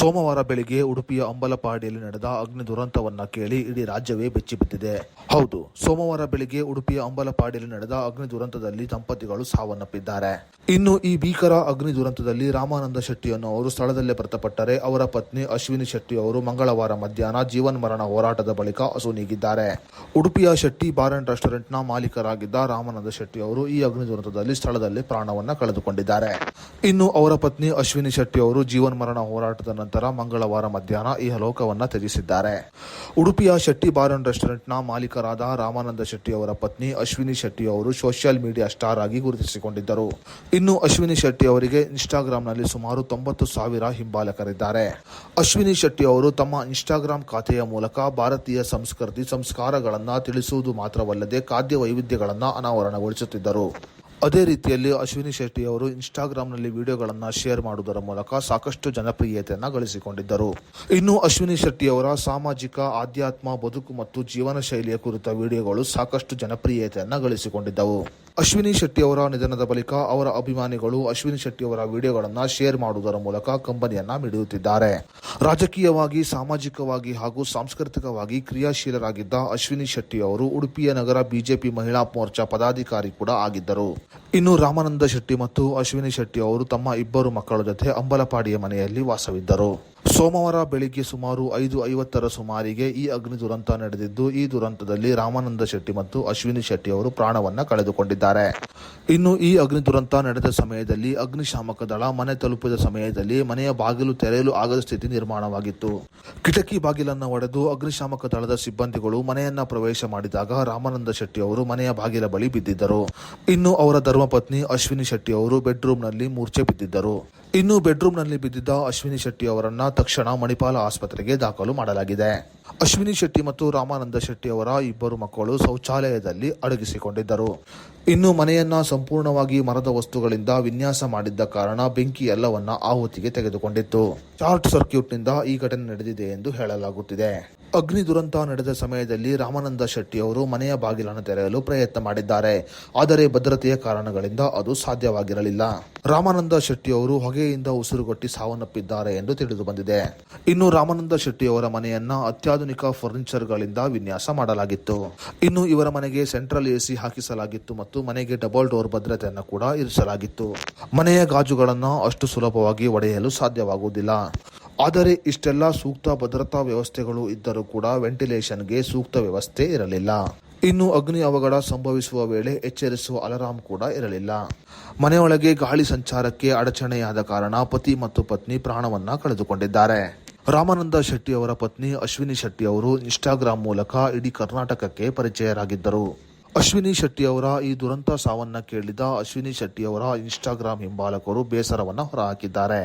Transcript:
ಸೋಮವಾರ ಬೆಳಿಗ್ಗೆ ಉಡುಪಿಯ ಅಂಬಲಪಾಡಿಯಲ್ಲಿ ನಡೆದ ಅಗ್ನಿ ದುರಂತವನ್ನ ಕೇಳಿ ಇಡೀ ರಾಜ್ಯವೇ ಬೆಚ್ಚಿಬಿದ್ದಿದೆ. ಹೌದು, ಸೋಮವಾರ ಬೆಳಿಗ್ಗೆ ಉಡುಪಿಯ ಅಂಬಲಪಾಡಿಯಲ್ಲಿ ನಡೆದ ಅಗ್ನಿ ದುರಂತದಲ್ಲಿ ದಂಪತಿಗಳು ಸಾವನ್ನಪ್ಪಿದ್ದಾರೆ. ಇನ್ನು ಈ ಭೀಕರ ಅಗ್ನಿ ದುರಂತದಲ್ಲಿ ರಾಮಾನಂದ ಶೆಟ್ಟಿ ಅನ್ನುವರು ಸ್ಥಳದಲ್ಲೇ ಮೃತಪಟ್ಟರೆ, ಅವರ ಪತ್ನಿ ಅಶ್ವಿನಿ ಶೆಟ್ಟಿ ಅವರು ಮಂಗಳವಾರ ಮಧ್ಯಾಹ್ನ ಜೀವನ್ಮರಣ ಹೋರಾಟದ ಬಳಿಕ ಅಸುನೀಗಿದ್ದಾರೆ. ಉಡುಪಿಯ ಶೆಟ್ಟಿ ಬಾರ್ ಅಂಡ್ ರೆಸ್ಟೋರೆಂಟ್ನ ಮಾಲೀಕರಾಗಿದ್ದ ರಾಮಾನಂದ ಶೆಟ್ಟಿ ಅವರು ಈ ಅಗ್ನಿ ದುರಂತದಲ್ಲಿ ಸ್ಥಳದಲ್ಲೇ ಪ್ರಾಣವನ್ನ ಕಳೆದುಕೊಂಡಿದ್ದಾರೆ. ಇನ್ನು ಅವರ ಪತ್ನಿ ಅಶ್ವಿನಿ ಶೆಟ್ಟಿ ಅವರು ಜೀವನ್ಮರಣ ಹೋರಾಟದ ನಂತರ ಮಂಗಳವಾರ ಮಧ್ಯಾಹ್ನ ಈ ಲೋಕವನ್ನ ತ್ಯಜಿಸಿದ್ದಾರೆ. ಉಡುಪಿಯ ಶೆಟ್ಟಿ ಬಾರ್ ಅಂಡ್ ರೆಸ್ಟೋರೆಂಟ್ನ ಮಾಲೀಕರಾದ ರಾಮಾನಂದ ಶೆಟ್ಟಿ ಅವರ ಪತ್ನಿ ಅಶ್ವಿನಿ ಶೆಟ್ಟಿ ಅವರು ಸೋಷಿಯಲ್ ಮೀಡಿಯಾ ಸ್ಟಾರ್ ಆಗಿ ಗುರುತಿಸಿಕೊಂಡಿದ್ದರು. ಇನ್ನು ಅಶ್ವಿನಿ ಶೆಟ್ಟಿ ಅವರಿಗೆ ಇನ್ಸ್ಟಾಗ್ರಾಂನಲ್ಲಿ ಸುಮಾರು 90,000 ಹಿಂಬಾಲಕರಿದ್ದಾರೆ. ಅಶ್ವಿನಿ ಶೆಟ್ಟಿ ಅವರು ತಮ್ಮ ಇನ್ಸ್ಟಾಗ್ರಾಂ ಖಾತೆಯ ಮೂಲಕ ಭಾರತೀಯ ಸಂಸ್ಕೃತಿ ಸಂಸ್ಕಾರಗಳನ್ನು ತಿಳಿಸುವುದು ಮಾತ್ರವಲ್ಲದೆ ಖಾದ್ಯ ವೈವಿಧ್ಯಗಳನ್ನು ಅನಾವರಣಗೊಳಿಸುತ್ತಿದ್ದರು. ಅದೇ ರೀತಿಯಲ್ಲಿ ಅಶ್ವಿನಿ ಶೆಟ್ಟಿ ಅವರು ಇನ್ಸ್ಟಾಗ್ರಾಂನಲ್ಲಿ ವಿಡಿಯೋಗಳನ್ನು ಶೇರ್ ಮಾಡುವುದರ ಮೂಲಕ ಸಾಕಷ್ಟು ಜನಪ್ರಿಯತೆಯನ್ನು ಗಳಿಸಿಕೊಂಡಿದ್ದರು. ಇನ್ನು ಅಶ್ವಿನಿ ಶೆಟ್ಟಿ ಅವರ ಸಾಮಾಜಿಕ, ಆಧ್ಯಾತ್ಮ, ಬದುಕು ಮತ್ತು ಜೀವನ ಶೈಲಿಯ ಕುರಿತ ವಿಡಿಯೋಗಳು ಸಾಕಷ್ಟು ಜನಪ್ರಿಯತೆಯನ್ನು ಗಳಿಸಿಕೊಂಡಿದ್ದವು. ಅಶ್ವಿನಿ ಶೆಟ್ಟಿ ಅವರ ನಿಧನದ ಬಳಿಕ ಅವರ ಅಭಿಮಾನಿಗಳು ಅಶ್ವಿನಿ ಶೆಟ್ಟಿ ಅವರ ವಿಡಿಯೋಗಳನ್ನು ಶೇರ್ ಮಾಡುವುದರ ಮೂಲಕ ಕಂಬನಿಯನ್ನ ಮಿಡಿಯುತ್ತಿದ್ದಾರೆ. ರಾಜಕೀಯವಾಗಿ, ಸಾಮಾಜಿಕವಾಗಿ ಹಾಗೂ ಸಾಂಸ್ಕೃತಿಕವಾಗಿ ಕ್ರಿಯಾಶೀಲರಾಗಿದ್ದ ಅಶ್ವಿನಿ ಶೆಟ್ಟಿ ಅವರು ಉಡುಪಿಯ ನಗರ ಬಿಜೆಪಿ ಮಹಿಳಾ ಮೋರ್ಚಾ ಪದಾಧಿಕಾರಿ ಕೂಡ ಆಗಿದ್ದರು. ಇನ್ನು ರಾಮಾನಂದ ಶೆಟ್ಟಿ ಮತ್ತು ಅಶ್ವಿನಿ ಶೆಟ್ಟಿ ಅವರು ತಮ್ಮ ಇಬ್ಬರು ಮಕ್ಕಳ ಜೊತೆ ಅಂಬಲಪಾಡಿಯ ಮನೆಯಲ್ಲಿ ವಾಸವಿದ್ದರು. ಸೋಮವಾರ ಬೆಳಿಗ್ಗೆ ಸುಮಾರು 5:50 ಸುಮಾರಿಗೆ ಈ ಅಗ್ನಿ ದುರಂತ ನಡೆದಿದ್ದು, ಈ ದುರಂತದಲ್ಲಿ ರಾಮಾನಂದ ಶೆಟ್ಟಿ ಮತ್ತು ಅಶ್ವಿನಿ ಶೆಟ್ಟಿ ಅವರು ಪ್ರಾಣವನ್ನ ಕಳೆದುಕೊಂಡಿದ್ದಾರೆ. ಇನ್ನು ಈ ಅಗ್ನಿ ದುರಂತ ನಡೆದ ಸಮಯದಲ್ಲಿ ಅಗ್ನಿಶಾಮಕ ದಳ ಮನೆ ತಲುಪಿದ ಸಮಯದಲ್ಲಿ ಮನೆಯ ಬಾಗಿಲು ತೆರೆಯಲು ಆಗದ ಸ್ಥಿತಿ ನಿರ್ಮಾಣವಾಗಿತ್ತು. ಕಿಟಕಿ ಬಾಗಿಲನ್ನು ಒಡೆದು ಅಗ್ನಿಶಾಮಕ ದಳದ ಸಿಬ್ಬಂದಿಗಳು ಮನೆಯನ್ನ ಪ್ರವೇಶ ಮಾಡಿದಾಗ ರಾಮಾನಂದ ಶೆಟ್ಟಿ ಅವರು ಮನೆಯ ಬಾಗಿಲ ಬಳಿ ಬಿದ್ದಿದ್ದರು. ಇನ್ನು ಅವರ ಧರ್ಮಪತ್ನಿ ಅಶ್ವಿನಿ ಶೆಟ್ಟಿ ಅವರು ಬೆಡ್ರೂಮ್ನಲ್ಲಿ ಮೂರ್ಛೆ ಬಿದ್ದಿದ್ದರು. ಇನ್ನು ಬೆಡ್ರೂಮ್ನಲ್ಲಿ ಬಿದ್ದಿದ್ದ ಅಶ್ವಿನಿ ಶೆಟ್ಟಿ ಅವರನ್ನ ತಕ್ಷಣ ಮಣಿಪಾಲ ಆಸ್ಪತ್ರೆಗೆ ದಾಖಲು ಮಾಡಲಾಗಿದೆ. ಅಶ್ವಿನಿ ಶೆಟ್ಟಿ ಮತ್ತು ರಾಮಾನಂದ ಶೆಟ್ಟಿ ಅವರ ಇಬ್ಬರು ಮಕ್ಕಳು ಶೌಚಾಲಯದಲ್ಲಿ ಅಡಗಿಸಿಕೊಂಡಿದ್ದರು. ಇನ್ನು ಮನೆಯನ್ನ ಸಂಪೂರ್ಣವಾಗಿ ಮರದ ವಸ್ತುಗಳಿಂದ ವಿನ್ಯಾಸ ಮಾಡಿದ್ದ ಕಾರಣ ಬೆಂಕಿ ಎಲ್ಲವನ್ನ ಆಹುತಿಗೆ ತೆಗೆದುಕೊಂಡಿತ್ತು. ಶಾರ್ಟ್ ಸರ್ಕ್ಯೂಟ್ನಿಂದ ಈ ಘಟನೆ ನಡೆದಿದೆ ಎಂದು ಹೇಳಲಾಗುತ್ತಿದೆ. ಅಗ್ನಿ ದುರಂತ ನಡೆದ ಸಮಯದಲ್ಲಿ ರಾಮಾನಂದ ಶೆಟ್ಟಿ ಅವರು ಮನೆಯ ಬಾಗಿಲನ್ನು ತೆರೆಯಲು ಪ್ರಯತ್ನ ಮಾಡಿದ್ದಾರೆ. ಆದರೆ ಭದ್ರತೆಯ ಕಾರಣಗಳಿಂದ ಅದು ಸಾಧ್ಯವಾಗಿರಲಿಲ್ಲ. ರಾಮಾನಂದ ಶೆಟ್ಟಿ ಅವರು ಹೊಗೆಯಿಂದ ಉಸಿರುಗಟ್ಟಿ ಸಾವನ್ನಪ್ಪಿದ್ದಾರೆ ಎಂದು ತಿಳಿದು ಬಂದಿದೆ. ಇನ್ನು ರಾಮಾನಂದ ಶೆಟ್ಟಿ ಅವರ ಮನೆಯನ್ನ ಅತ್ಯಾಧುನಿಕ ಫರ್ನಿಚರ್ಗಳಿಂದ ವಿನ್ಯಾಸ ಮಾಡಲಾಗಿತ್ತು. ಇನ್ನು ಇವರ ಮನೆಗೆ ಸೆಂಟ್ರಲ್ ಎಸಿ ಹಾಕಿಸಲಾಗಿತ್ತು ಮತ್ತು ಮನೆಗೆ ಡಬಲ್ ಡೋರ್ ಭದ್ರತೆಯನ್ನು ಕೂಡ ಇರಿಸಲಾಗಿತ್ತು. ಮನೆಯ ಗಾಜುಗಳನ್ನು ಅಷ್ಟು ಸುಲಭವಾಗಿ ಒಡೆಯಲು ಸಾಧ್ಯವಾಗುವುದಿಲ್ಲ. ಆದರೆ ಇಷ್ಟೆಲ್ಲ ಸೂಕ್ತ ಭದ್ರತಾ ವ್ಯವಸ್ಥೆಗಳು ಇದ್ದರೂ ಕೂಡ ವೆಂಟಿಲೇಷನ್ಗೆ ಸೂಕ್ತ ವ್ಯವಸ್ಥೆ ಇರಲಿಲ್ಲ. ಇನ್ನು ಅಗ್ನಿ ಅವಘಡ ಸಂಭವಿಸುವ ವೇಳೆ ಎಚ್ಚರಿಸುವ ಅಲಾರಾಂ ಕೂಡ ಇರಲಿಲ್ಲ. ಮನೆಯೊಳಗೆ ಗಾಳಿ ಸಂಚಾರಕ್ಕೆ ಅಡಚಣೆಯಾದ ಕಾರಣ ಪತಿ ಮತ್ತು ಪತ್ನಿ ಪ್ರಾಣವನ್ನ ಕಳೆದುಕೊಂಡಿದ್ದಾರೆ. ರಾಮಾನಂದ ಶೆಟ್ಟಿ ಅವರ ಪತ್ನಿ ಅಶ್ವಿನಿ ಶೆಟ್ಟಿ ಅವರು ಇನ್ಸ್ಟಾಗ್ರಾಂ ಮೂಲಕ ಇಡೀ ಕರ್ನಾಟಕಕ್ಕೆ ಪರಿಚಯರಾಗಿದ್ದರು. ಅಶ್ವಿನಿ ಶೆಟ್ಟಿ ಅವರ ಈ ದುರಂತ ಸಾವನ್ನ ಕೇಳಿದ ಅಶ್ವಿನಿ ಶೆಟ್ಟಿ ಅವರ ಇನ್ಸ್ಟಾಗ್ರಾಂ ಹಿಂಬಾಲಕರು ಬೇಸರವನ್ನ ಹೊರಹಾಕಿದ್ದಾರೆ.